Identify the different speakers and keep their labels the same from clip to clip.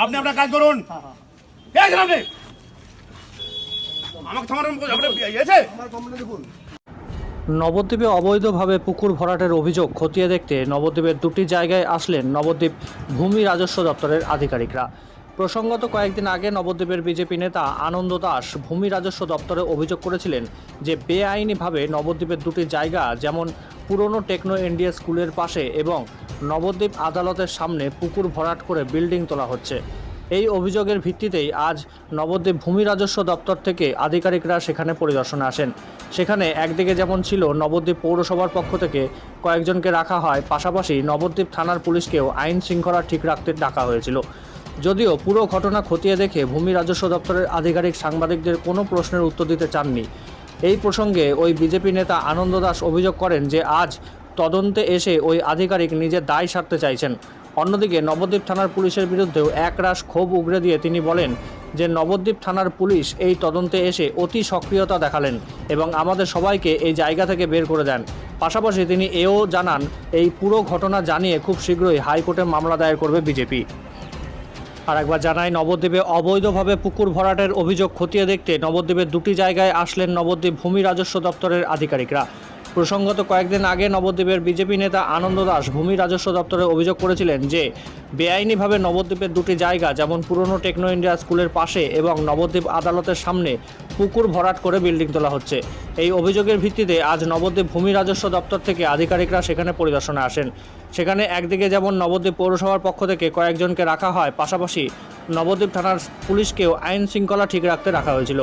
Speaker 1: আপনি আপনার কাজ করুন। কে আছেন আপনি? আমাকে থামার ইয়েছে?
Speaker 2: নবদ্বীপে অবৈধভাবে পুকুর ভরাটের অভিযোগ খতিয়ে দেখতে নবদ্বীপের দুটি জায়গায় আসলেন নবদ্বীপ ভূমি রাজস্ব দপ্তরের আধিকারিকরা। প্রসঙ্গত কয়েকদিন আগে নবদ্বীপের বিজেপি নেতা আনন্দ দাস ভূমি রাজস্ব দপ্তরে অভিযোগ করেছিলেন যে বেআইনিভাবে নবদ্বীপের দুটি জায়গা যেমন পুরনো টেকনো ইন্ডিয়া স্কুলের পাশে এবং নবদ্বীপ আদালতের সামনে পুকুর ভরাট করে বিল্ডিং তোলা হচ্ছে। এই অভিযোগের ভিত্তিতেই আজ নবদ্বীপ ভূমি রাজস্ব দপ্তর থেকে আধিকারিকরা সেখানে পরিদর্শনে আসেন। সেখানে একদিকে যেমন ছিল নবদ্বীপ পৌরসভার পক্ষ থেকে কয়েকজনকে রাখা হয়, পাশাপাশি নবদ্বীপ থানার পুলিশকেও আইন শৃঙ্খলা ঠিক রাখতে ডাকা হয়েছিল। যদিও পুরো ঘটনা খতিয়ে দেখে ভূমি রাজস্ব দপ্তরের আধিকারিক সাংবাদিকদের কোনো প্রশ্নের উত্তর দিতে চাননি। এই প্রসঙ্গে ওই বিজেপি নেতা আনন্দ দাস অভিযোগ করেন যে আজ তদন্তে এসে ওই আধিকারিক নিজের দায় সারতে চাইছেন। অন্যদিকে নবদ্বীপ থানার পুলিশের বিরুদ্ধেও একরাশ ক্ষোভ উগরে দিয়ে তিনি বলেন যে নবদ্বীপ থানার পুলিশ এই তদন্তে এসে অতি সক্রিয়তা দেখালেন এবং আমাদের সবাইকে এই জায়গা থেকে বের করে দেন। পাশাপাশি তিনি এও জানান এই পুরো ঘটনা জানিয়ে খুব শীঘ্রই হাইকোর্টে মামলা দায়ের করবে বিজেপি। আর একবার জানাই, নবদ্বীপে অবৈধভাবে পুকুর ভরাটের অভিযোগ খতিয়ে দেখতে নবদ্বীপের দুটি জায়গায় আসলেন নবদ্বীপ ভূমি রাজস্ব দপ্তরের আধিকারিকরা। প্রসঙ্গত কয়েকদিন আগে নবদ্বীপের বিজেপি নেতা আনন্দ দাস ভূমি রাজস্ব দপ্তরে অভিযোগ করেছিলেন যে বেআইনিভাবে নবদ্বীপের দুটি জায়গা যেমন পুরনো টেকনো ইন্ডিয়া স্কুলের পাশে এবং নবদ্বীপ আদালতের সামনে পুকুর ভরাট করে বিল্ডিং তোলা হচ্ছে। এই অভিযোগের ভিত্তিতে আজ নবদ্বীপ ভূমি রাজস্ব দপ্তর থেকে আধিকারিকরা সেখানে পরিদর্শনে আসেন। সেখানে একদিকে যেমন নবদ্বীপ পৌরসভার পক্ষ থেকে কয়েকজনকে রাখা হয়, পাশাপাশি নবদ্বীপ থানার পুলিশকেও আইন শৃঙ্খলা ঠিক রাখতে রাখা হয়েছিল।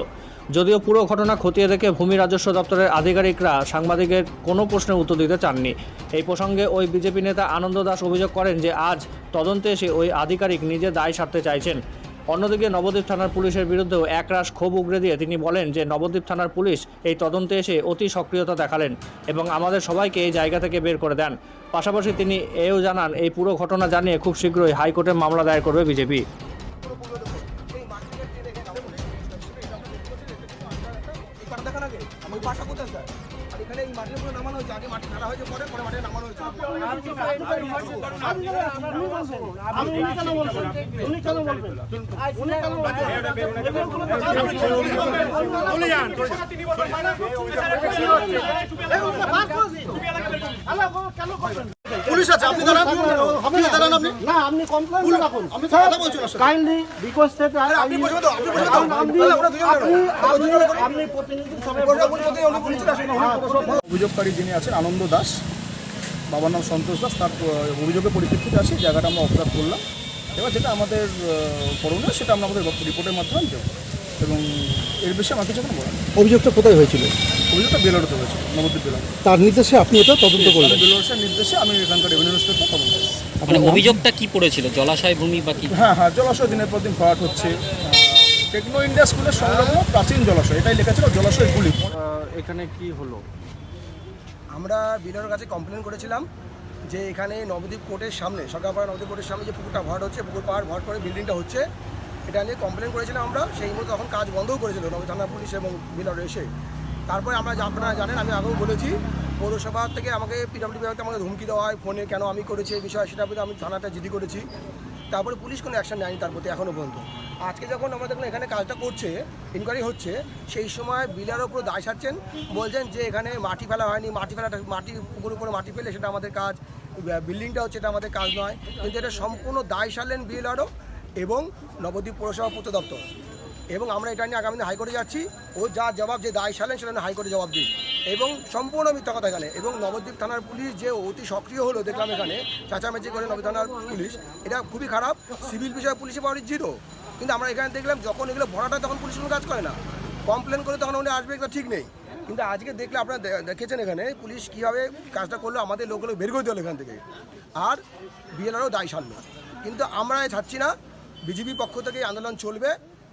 Speaker 2: যদিও পুরো ঘটনা খতিয়ে দেখে ভূমি রাজস্ব দপ্তরের আধিকারিকরা সাংবাদিকের কোনো প্রশ্নের উত্তর দিতে চাননি। এই প্রসঙ্গে ওই বিজেপি নেতা আনন্দ দাস অভিযোগ করেন যে আজ তদন্তে এসে ওই আধিকারিক নিজে দায় সারতে চাইছেন। অন্যদিকে নবদ্বীপ থানার পুলিশের বিরুদ্ধেও একরাশ ক্ষোভ উগরে দিয়ে তিনি বলেন যে নবদ্বীপ থানার পুলিশ এই তদন্তে এসে অতি সক্রিয়তা দেখালেন এবং আমাদের সবাইকে এই জায়গা থেকে বের করে দেন। পাশাপাশি তিনি এও জানান এই পুরো ঘটনা জানিয়ে খুব শীঘ্রই হাইকোর্টে মামলা দায়ের করবে বিজেপি।
Speaker 3: এখানে এই মাটির উপরে নামানো হয়েছে, আগে মাটি ফেলা হয়েছে, পরে মাটি নামানো হয়েছে। পুলিশ আছে, আপনি দাঁড়ান, আপনি দাঁড়ান, আপনি না, আপনি কমপ্লেইন রাখুন, আমি কথা বলছি না, কাইন্ডলি রিকোয়েস্ট থেকে আপনি বসে দাও, আপনি বসে দাও, আপনি প্রতিনিধি সবাই
Speaker 4: অভিযোগকারী যিনি আছেন আনন্দ দাস, বাবার নাম সন্তোষ দাস, তার অভিযোগের পরিপ্রেক্ষিতে আসি জায়গাটা আমরা অবজার্ভ করলাম। এবার যেটা আমাদের করণীয় সেটা আমরা আমাদের রিপোর্টের মাধ্যমে দেবো এবং এর বিষয়ে আমার কিছু বলার।
Speaker 5: অভিযোগটা কোথায় হয়েছিল?
Speaker 4: অভিযোগটা বেলোরতে হয়েছিল, নবদ্বীপ বেলোর।
Speaker 5: তার নির্দেশে আপনি এটা তদন্ত করলেন?
Speaker 4: বেলোরের নির্দেশে আমি এখানকার রেভিনিউ ইন্সপেক্টর তদন্ত।
Speaker 2: মানে অভিযোগটা কি পড়েছিল? জলাশয় ভূমি বা কি?
Speaker 4: হ্যাঁ, জলাশয় দিনের পর দিন ভরাট হচ্ছে। টেকনো ইন্ডিয়া স্কুলের সংলগ্ন প্রাচীন জলাশয়, এটাই লেখা ছিল জলাশয়গুলি।
Speaker 2: এখানে কি হলো?
Speaker 3: আমরা বিডিওর কাছে কমপ্লেন করেছিলাম যে এখানে নবদ্বীপ কোর্টের সামনে, সরকারপাড়া নবদ্বীপ কোর্টের সামনে যে পুকুরটা ভরাট হচ্ছে, পুকুর পাড় ভরাট করে বিল্ডিংটা হচ্ছে, এটা নিয়ে কমপ্লেন করেছিলাম আমরা। সেই মতো তখন কাজ বন্ধও করেছিল নবদ্বীপ থানা পুলিশ এবং বিডিওর এসে। তারপরে আমরা, আপনারা জানেন, আমি আগেও বলেছি, পৌরসভা থেকে আমাকে পিডব্লিউডি বিভাগ আমাকে ধমকি দেওয়া হয় ফোনে, কেন আমি করেছি এই বিষয়ে, সেটা আমি থানাটা জিডি করেছি। তারপরে পুলিশ কোনো অ্যাকশন নেয়নি তার প্রতি এখনও পর্যন্ত। আজকে যখন আমরা দেখলাম এখানে কাজটা করছে, ইনকোয়ারি হচ্ছে, সেই সময় বিলার ওপর দায় সারছেন, বলছেন যে এখানে মাটি ফেলা হয়নি, মাটি পুকুর উপরে মাটি ফেলে সেটা আমাদের কাজ, বিল্ডিংটা হচ্ছে এটা আমাদের কাজ নয়। কিন্তু এটা সম্পূর্ণ দায় সারলেন বিএলআরও এবং নবদ্বীপ পৌরসভা পূর্ত দপ্তর। এবং আমরা এটা নিয়ে আগামী দিন হাইকোর্টে যাচ্ছি। ও যা জবাব, যে দায় সারলেন সেটা নিয়ে হাইকোর্টে জবাব দিই। এবং সম্পূর্ণ মিথ্যা কথা এখানে। এবং নবদ্বীপ থানার পুলিশ যে অতি সক্রিয় হলো দেখলাম এখানে, চাচামেচি করে নবদ্বীপ থানার পুলিশ, এটা খুবই খারাপ। সিভিল বিষয়ে পুলিশের পাওয়ার জিরো, কিন্তু আমরা এখানে দেখলাম যখন এগুলো ভরাটা তখন পুলিশ কোনো কাজ করে না, কমপ্লেন করে তখন উনি আসবে, এটা ঠিক নেই। কিন্তু আজকে দেখলে আপনারা দেখেছেন এখানে পুলিশ কীভাবে কাজটা করলো, আমাদের লোকগুলো বের করে দিল এখান থেকে, আর বিএলআরও দায় সারলো। কিন্তু আমরা ছাড়ছি না, বিজেপির পক্ষ থেকে আন্দোলন চলবে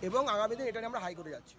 Speaker 3: এবং আগামী দিন এটা নিয়ে আমরা হাইকোর্টে যাচ্ছি।